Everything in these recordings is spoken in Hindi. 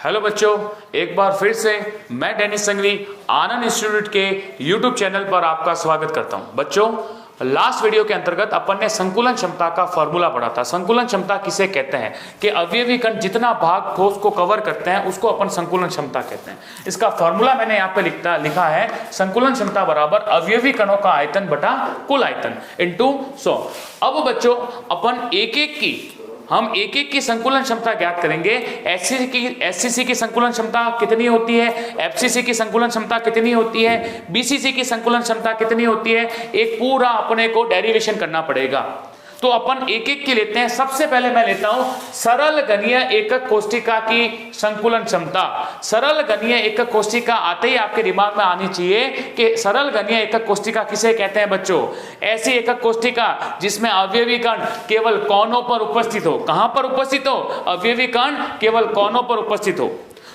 हेलो बच्चों, एक बार फिर से मैं डेनिस संघवी आनंद इंस्टीट्यूट के यूट्यूब चैनल पर आपका स्वागत करता हूं। बच्चों, लास्ट वीडियो के अंतर्गत अपन ने संकुलन क्षमता का फॉर्मूला पढ़ा था। संकुलन क्षमता किसे कहते हैं कि अवयवी कण जितना भाग ठोस को कवर करते हैं उसको अपन संकुलन क्षमता कहते हैं। इसका फॉर्मूला मैंने यहाँ पे लिखा है, संकुलन क्षमता बराबर अवयवी कणों का आयतन बटा कुल आयतन इनटू 100। अब बच्चों हम एक एक की संकुलन क्षमता ज्ञात करेंगे। एचसीसी की संकुलन क्षमता कितनी होती है, एफसीसी की संकुलन क्षमता कितनी होती है, बीसीसी की संकुलन क्षमता कितनी होती है, एक पूरा अपने को डेरिवेशन करना पड़ेगा। तो अपन एक एक की लेते हैं। सबसे पहले मैं लेता हूं सरल घनीय एकक कोष्ठिका की संकुलन क्षमता। सरल घनीय एकक कोष्ठिका आते ही आपके दिमाग में आनी चाहिए कि सरल घनीय एकक कोष्ठिका किसे कहते हैं बच्चों। ऐसी एकक कोष्ठिका जिसमें अवयवी कण केवल कोनों पर उपस्थित हो। कहां पर उपस्थित हो? अवयवी कण केवल कोनों पर उपस्थित हो।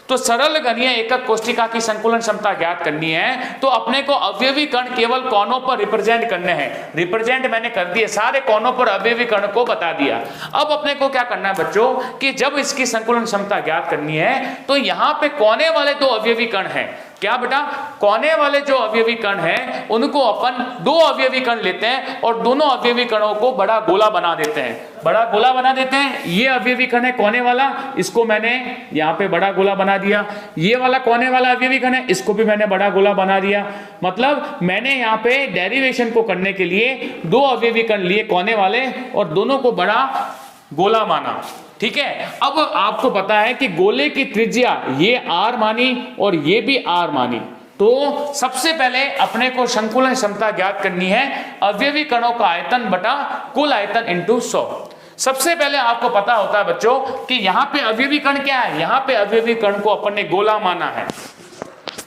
तो सरल घनीय एकक कोष्ठिका की संकुलन क्षमता ज्ञात करनी है तो अपने को अवयवी कण केवल कोनों पर रिप्रेजेंट करने हैं। रिप्रेजेंट मैंने कर दिए, सारे कोनों पर अवयवी कण को बता दिया। अब अपने को क्या करना है बच्चों कि जब इसकी संकुलन क्षमता ज्ञात करनी है तो यहाँ पे कोने वाले दो अवयवी कण हैं। क्या बेटा? कोने वाले जो अवयवी कण हैं उनको अपन दो अवयवी कण लेते हैं और दोनों अवयवी कणों को बड़ा गोला बना देते हैं। बड़ा गोला बना देते हैं। ये अवयवी कण है कोने वाला, इसको मैंने यहाँ पे बड़ा गोला बना दिया। ये वाला कोने वाला अवयवी कण है, इसको भी मैंने बड़ा गोला बना दिया। मतलब मैंने यहाँ पे डेरिवेशन को करने के लिए दो अवयवी कण लिए कोने वाले और दोनों को बड़ा गोला माना। ठीक है। अब आपको पता है कि गोले की त्रिज्या ये r मानी और ये भी r मानी। तो सबसे पहले अपने को संकुलन क्षमता ज्ञात करनी है अवयवी कणों का आयतन बटा कुल आयतन इनटू 100। सबसे पहले आपको पता होता है बच्चों कि यहाँ पे अवयवी कण क्या है। यहाँ पे अवयवी कण को अपन ने गोला माना है।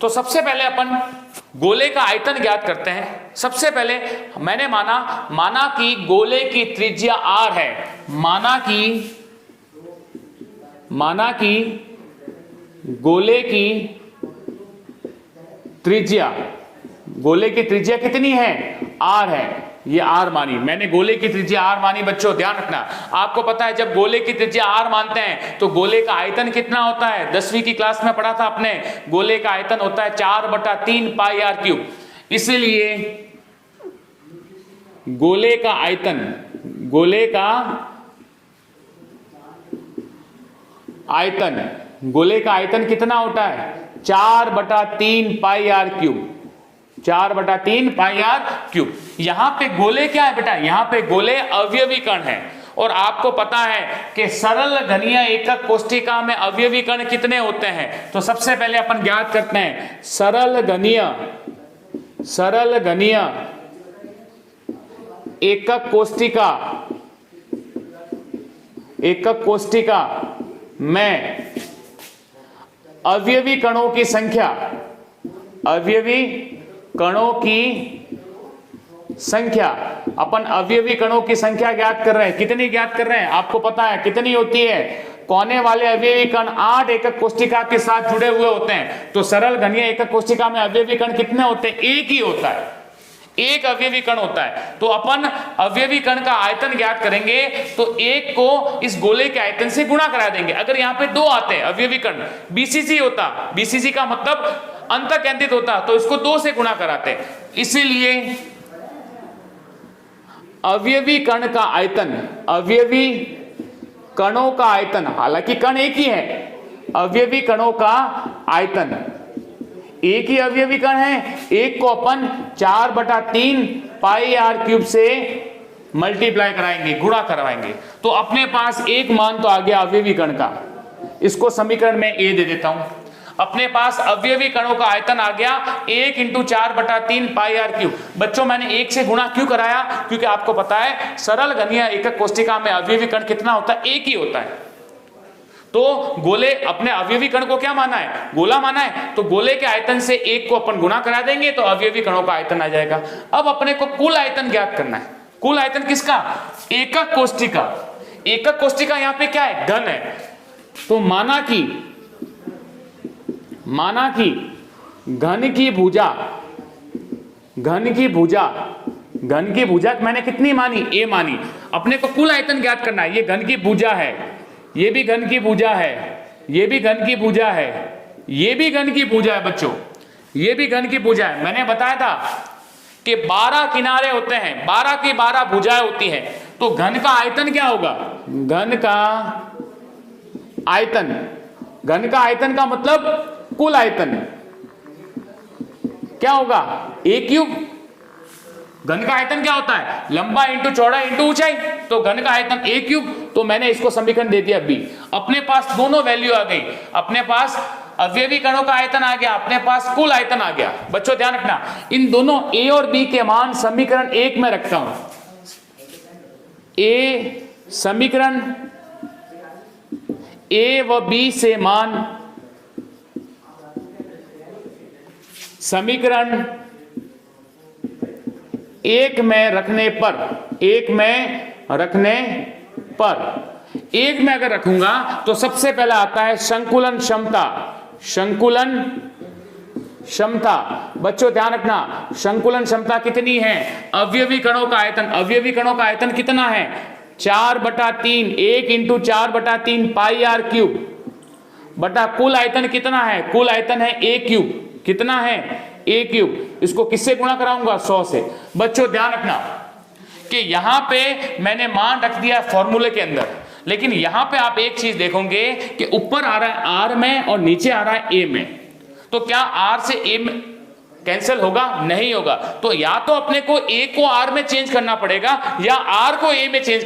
तो सबसे पहले अपन गोले का आयतन ज्ञात करते हैं। सबसे पहले मैंने माना कि गोले की त्रिज्या r है। माना कि गोले की त्रिज्या कितनी है? r है। ये r मानी, मैंने गोले की त्रिज्या r मानी। बच्चों ध्यान रखना, आपको पता है जब गोले की त्रिज्या r मानते हैं तो गोले का आयतन कितना होता है? 10वीं की क्लास में पढ़ा था आपने। गोले का आयतन होता है 4/3 पाई r क्यूब। इसलिए गोले का आयतन कितना होता है? 4/3 पाई r क्यूब। 4/3 पाई r क्यूब। यहां पे गोले क्या है बेटा? यहां पे गोले अवयवी कण है। और आपको पता है कि सरल घनीय एकक कोष्ठिका में अवयवी कण कितने होते हैं। तो सबसे पहले अपन ज्ञात करते हैं सरल घनीय एकक कोष्ठिका में अवयवी कणों की संख्या अपन अवयवी कणों की संख्या ज्ञात कर रहे हैं। कितनी ज्ञात कर रहे हैं? आपको पता है कितनी होती है? कोने वाले अवयवी कण 8 एकक कोष्ठिका के साथ जुड़े हुए होते हैं। तो सरल घनीय एकक कोष्ठिका में अवयवी कण कितने होते हैं? एक ही होता है, एक अवयवी कण होता है। तो अपन अवयवी कण का आयतन ज्ञात करेंगे तो एक को इस गोले के आयतन से गुणा करा देंगे। अगर यहाँ पे दो आते हैं अवयवी कण, बीसीसी होता, बीसीसी का मतलब अंतःकेंद्रित होता, तो इसको 2 से गुणा कराते। इसीलिए अवयवी कण का आयतन, अवयवी कणों का आयतन, हालांकि कण एक ही है, अवयवी कणों का आयतन, एक ही अवयवी कण है, एक को अपन 4/3 पाई r क्यूब से मल्टीप्लाई कराएंगे, गुणा करवाएंगे। तो अपने पास एक मान तो आ गया अवयवी कण का। इसको समीकरण में a दे देता हूं। अपने पास अवयवी कणों का आयतन आ गया 1 × 4/3 पाई r क्यूब। बच्चों मैंने 1 से गुणा क्यों कराया? क्योंकि आपको पता है सरल घनीय एकक कोष्ठिका में अवयवी कण कितना होता है? एक ही होता है। तो गोले अपने अवयवी कण को क्या माना है? गोला माना है। तो गोले के आयतन से एक को अपन गुणा करा देंगे तो अवयवी कणों का आयतन आ जाएगा। अब अपने को कुल आयतन ज्ञात करना है। कुल आयतन किसका? एकक कोष्ठिका। एकक कोष्ठिका यहाँ पे क्या है? घन है। तो माना कि घन की भुजा मैंने कितनी मानी? a मानी। अपने को कुल आयतन ज्ञात करना है। ये घन की भुजा है, ये भी घन की भुजा है, ये भी घन की भुजा है, ये भी घन की भुजा है बच्चों, ये भी घन की भुजा है। मैंने बताया था कि 12 किनारे होते हैं, 12 की 12 भुजाएं होती हैं, तो घन का आयतन क्या होगा? घन का आयतन, घन का आयतन का मतलब कुल आयतन क्या होगा? ए क्यूब। घन का आयतन क्या होता है? लंबा इंटू चौड़ा इंटू ऊंचाई, तो घन का आयतन ए क्यूब। तो मैंने इसको समीकरण दे दिया बी। अपने पास दोनों वैल्यू आ गई, अपने पास अवयवी कणों का आयतन आ गया, अपने पास कुल आयतन आ गया। बच्चों ध्यान रखना, इन दोनों ए और बी के मान समीकरण 1 में रखता हूं। ए समीकरण ए व बी से मान समीकरण 1 में रखने पर, 1 में रखने पर, 1 में अगर रखूंगा तो सबसे पहला आता है संकुलन क्षमता। संकुलन क्षमता, बच्चों ध्यान रखना, संकुलन क्षमता कितनी है? अवयवी कणों का आयतन, अवयवी कणों का आयतन कितना है? 4/3, 1 इंटू 4/3 पाई आर क्यूब बटा कुल आयतन कितना है? कुल आयतन है ए क्यूब। कितना है? ए क्यूब। इसको किससे गुणा कराऊंगा? 100 से। बच्चों ध्यान रखना कि यहां पे मैंने मान रख दिया फॉर्मूले के अंदर, लेकिन यहां पे आप एक चीज देखोगे कि ऊपर आ रहा है आर में और नीचे आ रहा है ए में, तो क्या आर से ए में कैंसिल होगा? नहीं होगा। तो या तो अपने को ए को आर में चेंज करना पड़ेगा या आर को ए में चेंज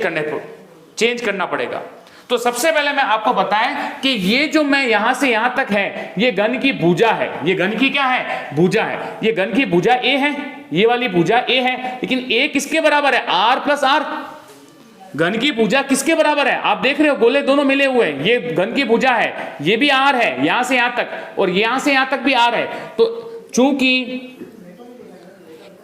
करना पड़ेगा। तो सबसे पहले मैं आपको बताएं कि ये जो मैं यहां से यहां तक है, ये घन की भुजा है। ये घन की क्या है? भुजा है। ये घन की भुजा ए है, ये वाली भुजा ए है, लेकिन ए किसके बराबर है? R plus R. घन की भुजा किसके बराबर है? आप देख रहे हो गोले दोनों मिले हुए हैं, ये घन की भुजा है, ये भी आर है यहां से यहां तक, और यहां से यहां तक भी आर है। तो चूंकि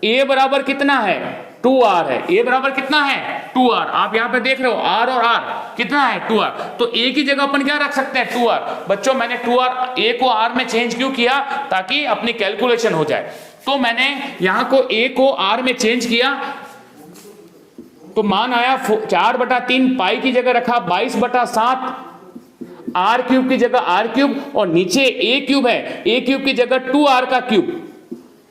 ए बराबर कितना है? 2r है। ए बराबर कितना है? 2r। आप यहां पे देख रहे हो r और r कितना है? 2r। तो a की जगह अपन क्या रख सकते हैं? 2r। बच्चों मैंने 2r a को r में चेंज क्यों किया? ताकि अपनी कैलकुलेशन हो जाए। तो मैंने यहां को a को r में चेंज किया, तो मान आया 4/3, पाई की जगह रखा 22/7, आर क्यूब की जगह आर क्यूब, और नीचे ए क्यूब है, ए क्यूब की जगह 2r का क्यूब,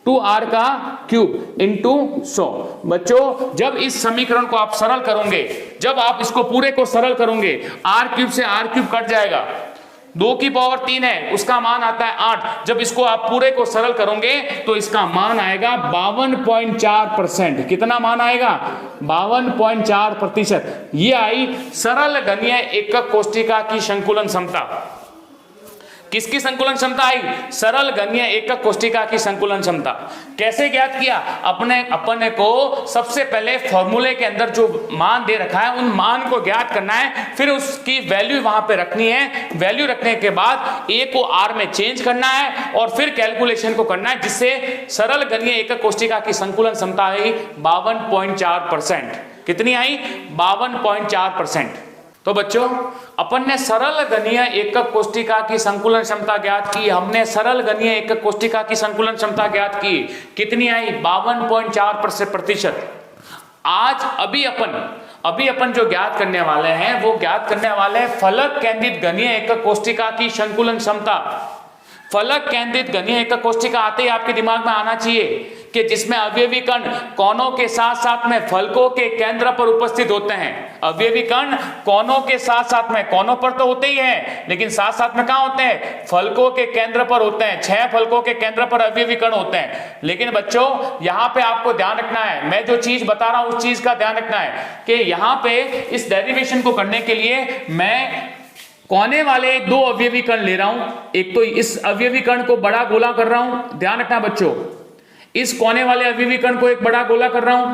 2r का क्यूब इंटू 100। बच्चों जब इस समीकरण को आप सरल करोगे, जब आप इसको पूरे को सरल करोगे, आर क्यूब से आर क्यूब कट जाएगा, 2 की पावर 3 है, उसका मान आता है 8। जब इसको आप पूरे को सरल करोगे तो इसका मान आएगा 52.4%। कितना मान आएगा? 52.4%। ये आई सरल घनीय एकक कोष्ठिका की संकुलन क्षमता। किसकी संकुलन क्षमता आई? सरल घनीय एकक कोष्ठिका की संकुलन क्षमता। कैसे ज्ञात किया? अपने को सबसे पहले फॉर्मूले के अंदर जो मान दे रखा है उन मान को ज्ञात करना है, फिर उसकी वैल्यू वहां पे रखनी है। वैल्यू रखने के बाद ए को आर में चेंज करना है और फिर कैलकुलेशन को करना है, जिससे सरल घनीय एकक कोष्ठिका की संकुलन क्षमता आई 52.4%। कितनी आई? 52.4%। तो बच्चों अपन ने सरल घनीय एकक कोष्ठिका की संकुलन क्षमता ज्ञात की। हमने सरल घनीय एकक कोष्ठिका की संकुलन क्षमता ज्ञात की। कितनी आई? 52.4%। आज अभी अपन जो ज्ञात करने वाले हैं वो ज्ञात करने वाले हैं फलक केंद्रित घनीय एकक कोष्ठिका की संकुलन क्षमता। फलक केंद्रित घनीय एकक कोष्ठिका आते ही आपके दिमाग में आना चाहिए कि जिसमें अवयवी कण कोनों के साथ साथ में फलकों के केंद्र पर उपस्थित होते हैं। अवयवी कण कोनों के साथ साथ में, कोनों पर तो होते ही हैं, लेकिन साथ साथ में कहां होते हैं? फलकों के केंद्र पर होते हैं। 6 फलकों के केंद्र पर अवयवी कण होते हैं। लेकिन बच्चों यहां पे आपको ध्यान रखना है, मैं जो चीज बता रहा हूं उस चीज का ध्यान रखना है कि यहां पे इस डेरिवेशन को करने के लिए मैं कोने वाले 2 अवयवी कण ले रहा हूं। एक तो इस अवयवी कण को बड़ा गोला कर रहा हूं, ध्यान रखना बच्चों, इस कोने वाले अवयवी कण को एक बड़ा गोला कर रहा हूं,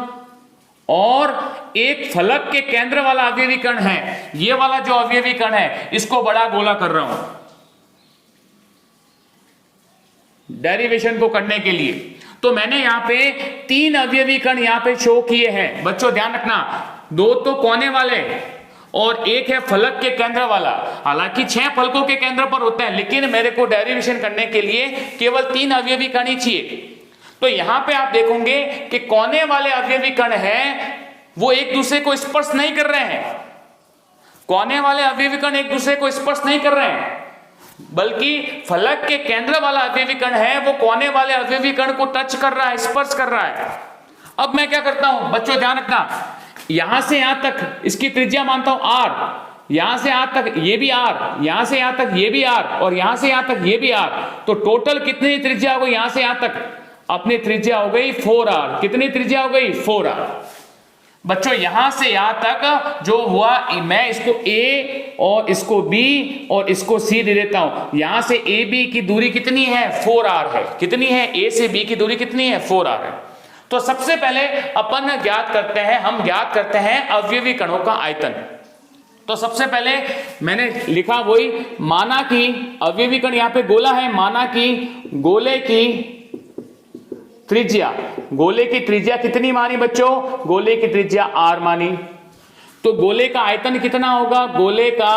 और एक फलक के केंद्र वाला अवयवी कण है, ये वाला जो अवयवी कण है इसको बड़ा गोला कर रहा हूं डेरिवेशन को करने के लिए। तो मैंने यहां पे 3 अवयवी कण यहां पे शो किए हैं। बच्चों ध्यान रखना, 2 तो कोने वाले और एक है फलक के केंद्र वाला। हालांकि 6 फलकों के केंद्र पर होता है, लेकिन मेरे को डेरिवेशन करने के लिए केवल 3 अवयवी कण ही चाहिए। तो यहां पे आप देखोगे कि कोने वाले अवयवी कण हैं वो एक दूसरे को स्पर्श नहीं कर रहे हैं। कोने वाले अवयवी कण एक दूसरे को स्पर्श नहीं कर रहे हैं। बल्कि फलक के केंद्र वाला अवयवी कण है वो कोने वाले अवयवी कण को टच कर रहा है, स्पर्श कर रहा है। अब मैं क्या करता हूं बच्चों, ध्यान रखना, यहां से यहां तक इसकी त्रिज्या मानता हूं r, यहां से यहां तक ये भी r, यहां से यहां तक ये भी r, और यहां से यहां तक ये भी r। तो टोटल कितनी त्रिज्या हो गई यहां से यहां तक? अपनी त्रिज्या हो गई 4r। कितनी त्रिज्या हो गई? 4r। बच्चों यहां से यहां तक जो हुआ, मैं इसको a और इसको b और इसको c दे देता हूं। यहां से a b की दूरी कितनी है? 4r है। कितनी है? a से b की दूरी कितनी है? 4r है। तो सबसे पहले अपन ज्ञात करते हैं, हम ज्ञात करते हैं अवयवी कणों का आयतन। तो सबसे पहले मैंने लिखा वही, माना कि अवयवी कण यहां पे गोला है, माना कि गोले की त्रिज्या, गोले की त्रिज्या कितनी मानी बच्चों? गोले की त्रिज्या r मानी। तो गोले का आयतन कितना होगा? गोले का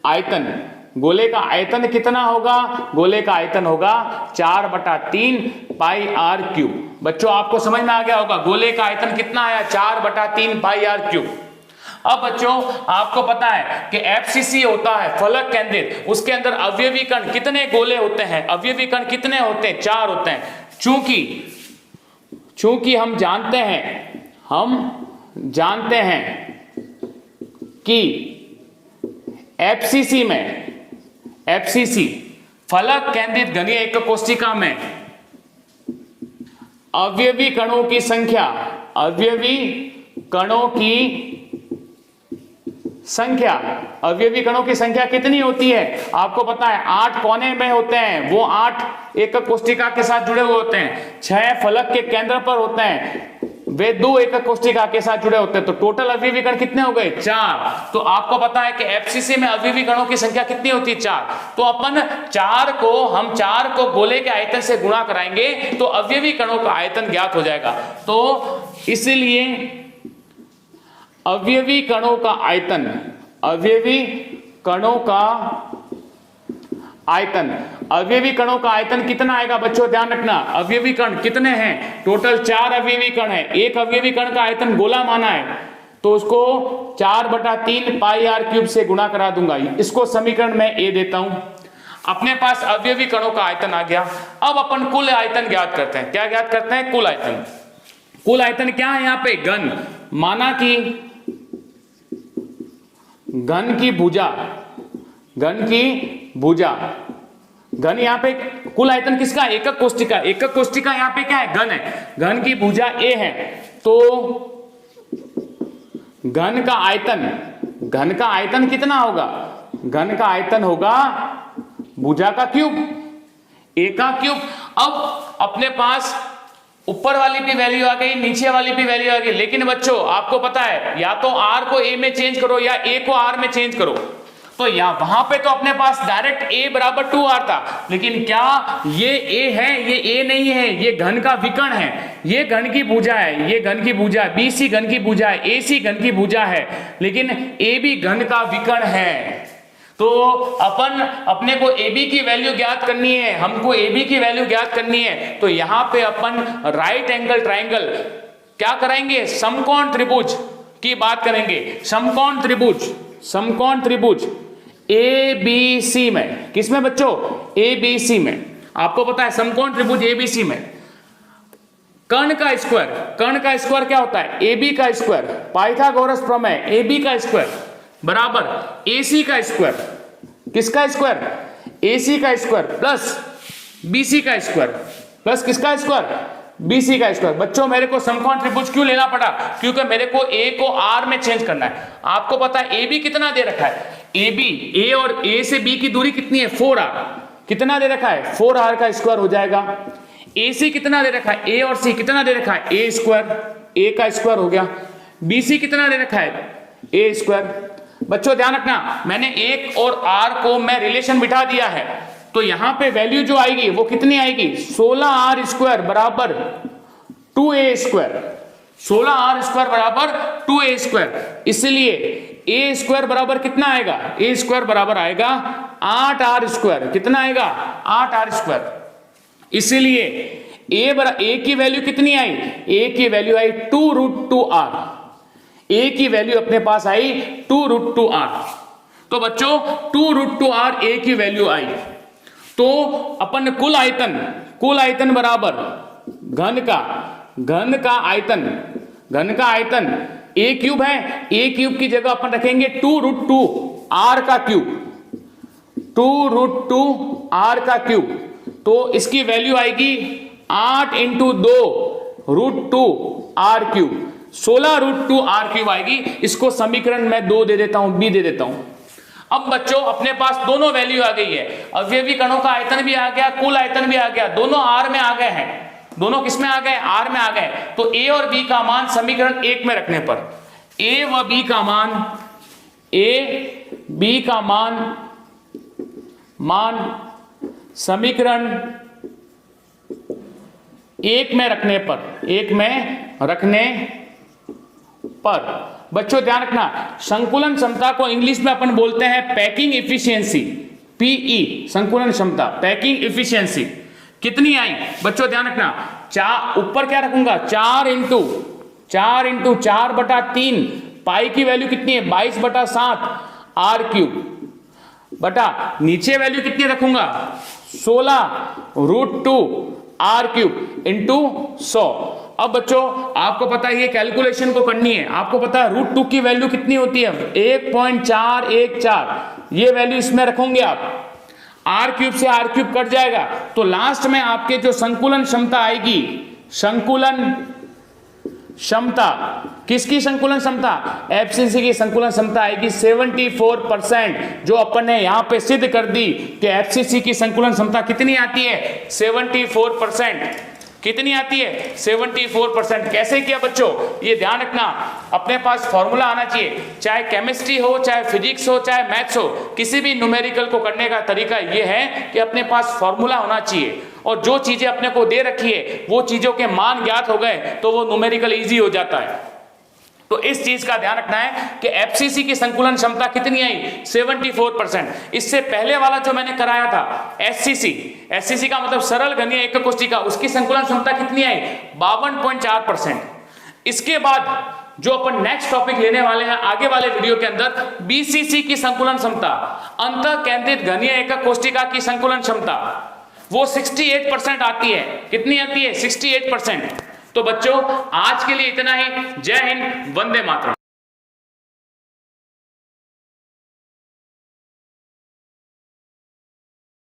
आयतन, गोले का आयतन कितना होगा? गोले का आयतन होगा 4/3 पाई r क्यूब। बच्चों आपको समझ में आ गया होगा गोले का आयतन कितना आया? 4/3 पाई r क्यूब। अब बच्चों आपको पता है कि एफसीसी होता है फलक केंद्रित, उसके अंदर अवयवी कण कितने गोले होते हैं? अवयवी कण कितने होते हैं? 4 होते हैं। चूंकि हम जानते हैं कि एफसीसी फलक केंद्रित घनीय एकक कोशिका में अवयवी कणों की संख्या, अवयवी कणों की संख्या कितनी होती है? आपको पता है 8 कोने में होते हैं, वो 8 एकक कोशिका के साथ जुड़े हुए होते हैं, 6 फलक के केंद्र पर होते हैं, वे 2 एकक कोशिका के साथ जुड़े होते हैं। तो टोटल अवयवी कण कितने हो गए? 4। तो आपको पता है कि एफसीसी में अवयवी कणों की संख्या कितनी होती है? 4। तो अपन 4 को गोले के आयतन से गुणा कराएंगे तो अवयवी कणों का आयतन ज्ञात हो जाएगा। तो इसलिए अवयवी कणों का आयतन कितना आएगा बच्चों? ध्यान रखना, अवयवी कण कितने हैं? टोटल 4 अवयवी कण है। एक अवयवी कण का आयतन गोला माना है तो उसको 4/3 पाई r क्यूब से गुणा करा दूंगा। इसको समीकरण में a देता हूं। अपने पास अवयवी कणों का आयतन आ गया। अब अपन कुल आयतन ज्ञात करते हैं। क्या ज्ञात करते हैं? कुल आयतन। कुल आयतन क्या है यहाँ पे? घन, माना कि घन की भुजा, घन यहाँ पे कुल आयतन किसका? एकक कोष्टिका। एकक कोष्टिका यहाँ पे क्या है? घन है। घन की भुजा a है तो घन का आयतन कितना होगा? घन का आयतन होगा भुजा का क्यूब, a का क्यूब। अब अपने पास ऊपर वाली भी वैल्यू आ गई, नीचे वाली भी वैल्यू आ गई, लेकिन बच्चों आपको पता है या तो r को a में चेंज करो या a को r में चेंज करो। तो वहां पे तो अपने पास डायरेक्ट a बराबर 2r था, लेकिन क्या ये a है? ये a नहीं है, ये घन का विकर्ण है। ये घन की भुजा है, ये घन की भुजा है, BC घन की भुजा है, AC घन की भुजा है, लेकिन AB घन का विकर्ण है। तो अपने को AB की वैल्यू ज्ञात करनी है, हमको AB की वैल्यू ज्ञात करनी है। तो यहां पे अपन राइट एंगल ट्राइंगल क्या कराएंगे? समकोण त्रिभुज की बात करेंगे। समकोण त्रिभुज ABC में, किसमें बच्चों? ABC में। आपको पता है समकोण त्रिभुज ABC में कर्ण का स्क्वायर क्या होता है? AB का स्क्वायर। पाइथागोरस प्रमेय, AB का स्क्वायर बराबर AC का स्क्वायर। किसका स्क्वायर? AC का स्क्वायर प्लस BC का स्क्वायर प्लस किसका स्क्वायर? BC का स्क्वायर। बच्चों मेरे को समकोण त्रिभुज क्यों लेना पड़ा? क्योंकि मेरे को A को R में चेंज करना है। आपको पता है AB कितना दे रखा है? A और A से B की दूरी कितनी है? 4r। कितना दे रखा है? 4r का स्क्वायर हो जाएगा। AC कितना दे रखा है? A और C कितना दे रखा है? A स्क्वायर, A का स्क्वायर हो गया। BC कितना दे रखा है? A square. बच्चों ध्यान रखना, मैंने 1 और r को मैं रिलेशन बिठा दिया है, तो यहां पे वैल्यू जो आएगी वो कितनी आएगी? 16r स्क्वायर बराबर 2a स्क्वायर। 16r स्क्वायर बराबर 2a स्क्वायर। इसलिए a स्क्वायर बराबर कितना आएगा? a स्क्वायर बराबर आएगा 8r स्क्वायर। कितना आएगा? 8r square. इसलिए a की वैल्यू कितनी आई? a की वैल्यू आई 2√2r। a की वैल्यू अपने पास आई 2√2r। तो तो बच्चों 2√2r a की वैल्यू आई। तो अपन कुल आयतन बराबर घन का आयतन a क्यूब है, a क्यूब की जगह अपन रखेंगे 2√2r का क्यूब, तो इसकी वैल्यू आएगी 8 into 2√2r cube, 16√2r cube आएगी। इसको समीकरण में 2 दे देता हूं, b दे देता हूं। अब बच्चों अपने पास दोनों वैल्यू आ गई है, अवयवी कणों का आयतन भी आ गया, कुल आयतन भी आ गया, दोनों r में आ गए हैं। दोनों किस में आ गए? r में आ गए। तो a और b का मान समीकरण 1 में रखने पर a व b का मान समीकरण 1 में रखने पर बच्चों ध्यान रखना, संकुलन क्षमता को इंग्लिश में अपन बोलते हैं पैकिंग इफिशियंसी, पीई, संकुलन क्षमता, पैकिंग इफिशियंसी कितनी आई बच्चों ध्यान रखना। ऊपर क्या रखूंगा? 4 इंटू 4/3, पाई की वैल्यू कितनी है? 22/7 r क्यूब, बटा नीचे वैल्यू कितनी रखूंगा? 16√2r cube into 100। अब बच्चों आपको पता है ये कैलकुलेशन को करनी है, आपको पता है √2 की वैल्यू कितनी होती है? 1.414, ये वैल्यू इसमें रखोगे आप, r क्यूब से r क्यूब कट जाएगा, तो लास्ट में आपके जो संकुलन क्षमता आएगी, संकुलन क्षमता, किसकी संकुलन क्षमता? एफसीसी की संकुलन क्षमता आएगी 74%, जो अपन ने यहां पे सिद्ध कर दी कि एफसीसी की संकुलन क्षमता कितनी आती है? 74%। कितनी आती है? 74%। कैसे किया बच्चों? ये ध्यान रखना, अपने पास फॉर्मूला आना चाहिए, चाहे केमिस्ट्री हो, चाहे फिजिक्स हो, चाहे मैथ्स हो, किसी भी न्यूमेरिकल को करने का तरीका ये है कि अपने पास फॉर्मूला होना चाहिए, और जो चीजें अपने को दे रखी है वो चीजों के मान ज्ञात हो गए तो वो न्यूमेरिकल इजी हो जाता है। तो इस चीज का ध्यान रखना है कि एफसीसी की संकुलन क्षमता कितनी आई? 74%। इससे पहले वाला जो मैंने कराया था एससीसी का मतलब सरल घनीय एकक कोशिका, उसकी संकुलन क्षमता कितनी आई? 52.4%। इसके बाद जो अपन नेक्स्ट टॉपिक लेने वाले हैं आगे वाले वीडियो के अंदर, बीसीसी की संकुलन क्षमता, अंतः केंद्रित घनीय एकक कोशिका की संकुलन क्षमता, वो 68% आती है। कितनी आती है? 68%। तो बच्चों आज के लिए इतना ही। जय हिंद, वंदे मातरम।